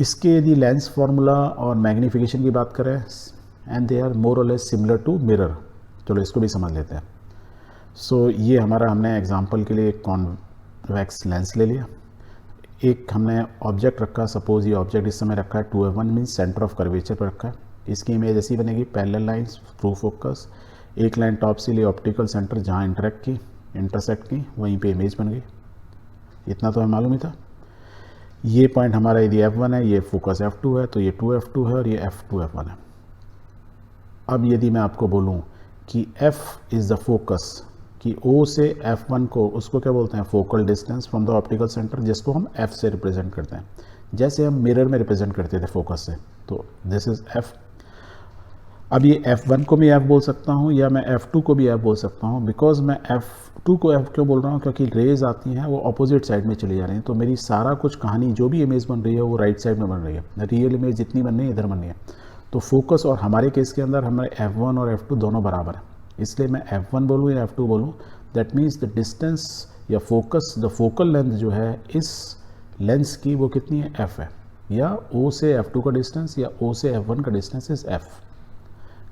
इसके यदि lens formula और मैग्नीफिकेशन की बात करें, एंड दे आर मोर और लेस सिमिलर टू मिरर। चलो इसको भी समझ लेते हैं। सो ये हमारा, हमने एग्जांपल के लिए एक कॉन्वेक्स लेंस ले लिया। एक हमने ऑब्जेक्ट रखा, सपोज ये ऑब्जेक्ट इस समय रखा है 2f1 means centre of curvature पर रखा है। इसकी इमेज ऐसी बनेगी, पैरेलल लाइंस थ्रू फोकस, एक लाइन टॉप से लिए ऑप्टिकल सेंटर जहाँ इंटरसेक्ट की वहीं पे इमेज बन गई। इतना तो हमें मालूम ही था। ये पॉइंट हमारा यदि f1 है, ये फोकस f2 है, तो ये 2f2 है और ये f2f1 है। अब यदि मैं आपको बोलूं कि f इज़ द फोकस, कि O से f1 को, उसको क्या बोलते हैं, focal distance from the optical centre, जिसको हम f से रिप्रेजेंट करते हैं, जैसे हम मिरर में रिप्रेजेंट करते थे फोकस से। तो दिस इज f। अब ये f1 को भी f बोल सकता हूँ या मैं f2 को भी f बोल सकता हूँ। बिकॉज मैं f2 को f क्यों बोल रहा हूँ, क्योंकि रेज आती हैं वो अपोजिट साइड में चली जा रही हैं, तो मेरी सारा कुछ कहानी जो भी इमेज बन रही है वो राइट साइड में बन रही है। रियल इमेज जितनी बन रही है इधर बन रही है। तो फोकस और हमारे केस के अंदर हमारे f1 और f2 दोनों बराबर है, इसलिए मैं f1 बोलूँ या f2 बोलूँ, दैट मीन्स द डिस्टेंस या फोकस, द फोकल लेंथ जो है इस लेंस की वो कितनी है, f है। या O से f2 का डिस्टेंस या O से f1 का distance is f।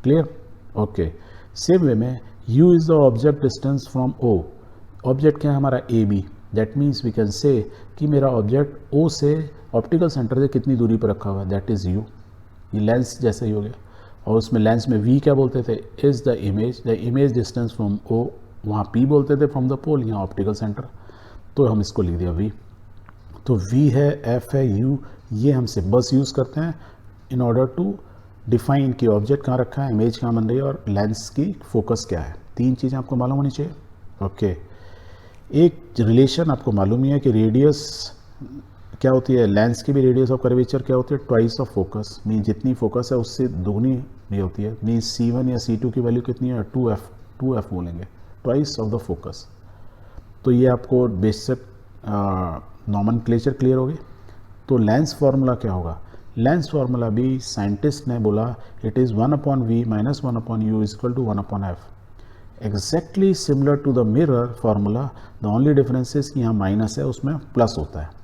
Clear? Okay. Same way में u is the object distance from O। Object क्या है हमारा, AB। That means we can say कि मेरा ऑब्जेक्ट O से ऑप्टिकल सेंटर से कितनी दूरी पर रखा हुआ है, दैट इज u। ये लेंस जैसे ही हो गया। और उसमें लेंस में v क्या बोलते थे, is the image distance from O। वहाँ p बोलते थे फ्रॉम द पोल, यहाँ ऑप्टिकल सेंटर, तो हम इसको लिख दिया v। तो v है, f है, u, ये हम सिंबल्स यूज़ करते हैं इन ऑर्डर टू डिफाइन कि ऑब्जेक्ट कहाँ रखा है, इमेज कहाँ बन रही है और लेंस की फोकस क्या है। तीन चीज़ें आपको मालूम होनी चाहिए। ओके। एक रिलेशन आपको मालूम ही है कि रेडियस क्या होती है, लेंस की भी रेडियस ऑफ कर्वेचर क्या होती है, ट्वाइस ऑफ फोकस। मीन जितनी फोकस है उससे दुगनी नहीं होती है। मीन C1 या C2 की वैल्यू कितनी है, 2f बोलेंगे, ट्वाइस ऑफ द फोकस। तो ये आपको बेसिक नॉमेनक्लेचर क्लियर हो गई। तो लेंस फार्मूला क्या होगा, लेंस फार्मूला भी साइंटिस्ट ने बोला it is 1/v minus 1/u is equal to 1/f। Exactly similar to the mirror formula, the only difference is कि यहाँ माइनस है, उसमें प्लस होता है।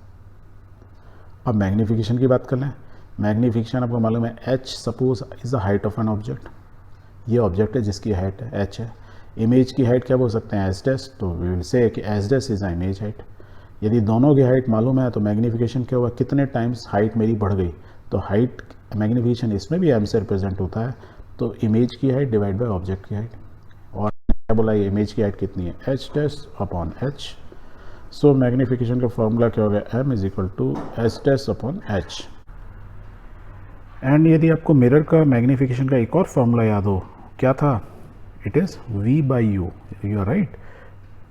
अब मैग्नीफिकेशन की बात कर लें। मैग्नीफिकेशन आपको मालूम है, h suppose is the height of an object. ये ऑब्जेक्ट है जिसकी हाइट h है। इमेज की हाइट क्या बोल सकते हैं, s डैश। तो वी विल से कि s dash is the image height. यदि दोनों की हाइट मालूम है तो मैग्नीफिकेशन क्या हुआ, कितने टाइम्स हाइट मेरी बढ़ गई। तो हाइट मैग्नीफिकेशन इसमें भी m से रिप्रेजेंट होता है। तो इमेज की हाइट डिवाइड बाय ऑब्जेक्ट की हाइट। और क्या बोला, ये इमेज की हाइट कितनी है, h dash upon h। So magnification का फॉर्मूला क्या हो गया, m is equal to h dash upon h। And यदि आपको मिरर का मैग्नीफिकेशन का एक और फॉर्मूला याद हो, क्या था, it is v by u. You are right,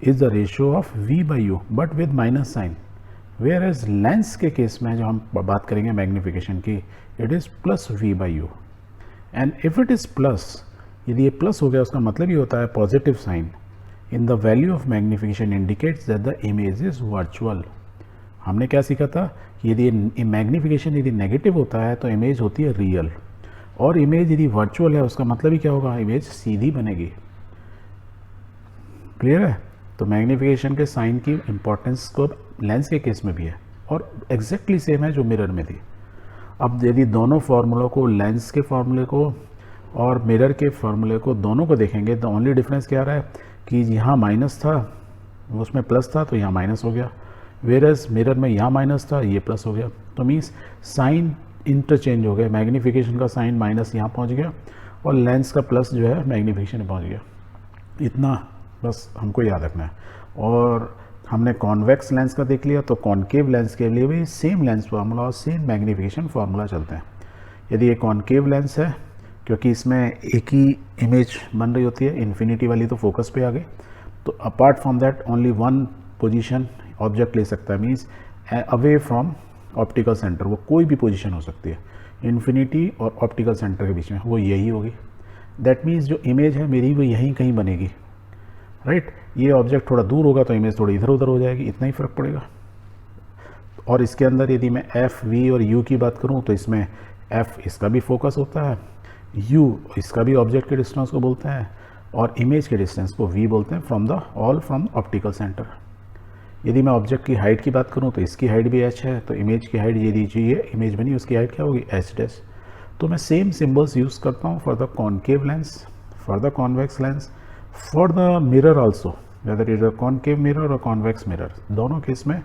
is the ratio of v by u but with minus sign. Whereas lens के केस में जो हम बात करेंगे मैग्नीफिकेशन की, it is plus v by u. And if it is plus, यदि ये plus हो गया उसका मतलब ये होता है positive sign in the value of magnification indicates that the image is virtual. हमने क्या सीखा था कि यदि मैग्नीफिकेशन यदि नेगेटिव होता है तो इमेज होती है रियल, और इमेज यदि वर्चुअल है उसका मतलब ही क्या होगा, इमेज सीधी बनेगी। क्लियर है? तो मैग्नीफिकेशन के साइन की इंपॉर्टेंस को लेंस के केस में भी है और एग्जैक्टली सेम है जो मिरर में थी। अब यदि दोनों फार्मूलों को, लेंस के फार्मूले को और मिरर के फार्मूले को, दोनों को देखेंगे तो ओनली डिफरेंस क्या आ रहा है कि यहाँ माइनस था उसमें प्लस था तो यहाँ माइनस हो गया, वेरस मिरर में यहाँ माइनस था ये प्लस हो गया। तो मीन्स साइन इंटरचेंज हो गया, मैग्नीफिकेशन का साइन माइनस यहाँ पहुँच गया और लेंस का प्लस जो है मैग्नीफिकेशन में पहुँच गया। इतना बस हमको याद रखना है। और हमने कॉन्वेक्स लेंस का देख लिया, तो कॉन्केव लेंस के लिए भी सेम लेंस फार्मूला और सेम मैग्नीफिकेशन फार्मूला चलते हैं। यदि ये कॉन्केव लेंस है, क्योंकि इसमें एक ही इमेज बन रही होती है, इन्फिनिटी वाली तो फोकस पे आ गई, तो apart from that only one position object ले सकता है, means away from optical centre. वो कोई भी पोजीशन हो सकती है इन्फिनिटी और ऑप्टिकल सेंटर के बीच में, वो यही होगी। दैट मीन्स जो इमेज है मेरी वो यहीं कहीं बनेगी, राइट। ये ऑब्जेक्ट थोड़ा दूर होगा तो इमेज थोड़ी इधर उधर हो जाएगी, इतना ही फ़र्क पड़ेगा। और इसके अंदर यदि मैं एफ, वी और यू की बात करूं तो इसमें एफ इसका भी फोकस होता है, यू इसका भी ऑब्जेक्ट के डिस्टेंस को बोलते हैं और इमेज के डिस्टेंस को वी बोलते हैं फ्रॉम ऑप्टिकल सेंटर। यदि मैं ऑब्जेक्ट की हाइट की बात करूँ तो इसकी हाइट भी h है, तो इमेज की हाइट ये दीजिए, इमेज बनी उसकी हाइट क्या होगी h डैश। तो मैं सेम सिम्बल्स यूज़ करता हूँ for the concave lens, for the convex lens, for the mirror also, whether is a concave mirror और कॉन्वेक्स मिरर, दोनों केस में,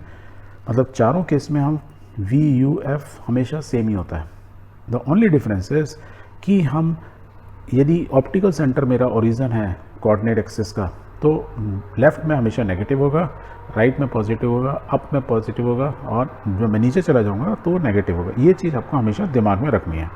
मतलब चारों केस में हम VUF हमेशा सेम ही होता है। द ओनली डिफरेंस इज कि हम यदि ऑप्टिकल सेंटर मेरा ओरिजिन है कोऑर्डिनेट एक्सिस का, तो लेफ्ट में हमेशा नेगेटिव होगा, राइट में पॉजिटिव होगा, अप में पॉजिटिव होगा, और जब मैं नीचे चला जाऊंगा तो नेगेटिव होगा। ये चीज़ आपको हमेशा दिमाग में रखनी है।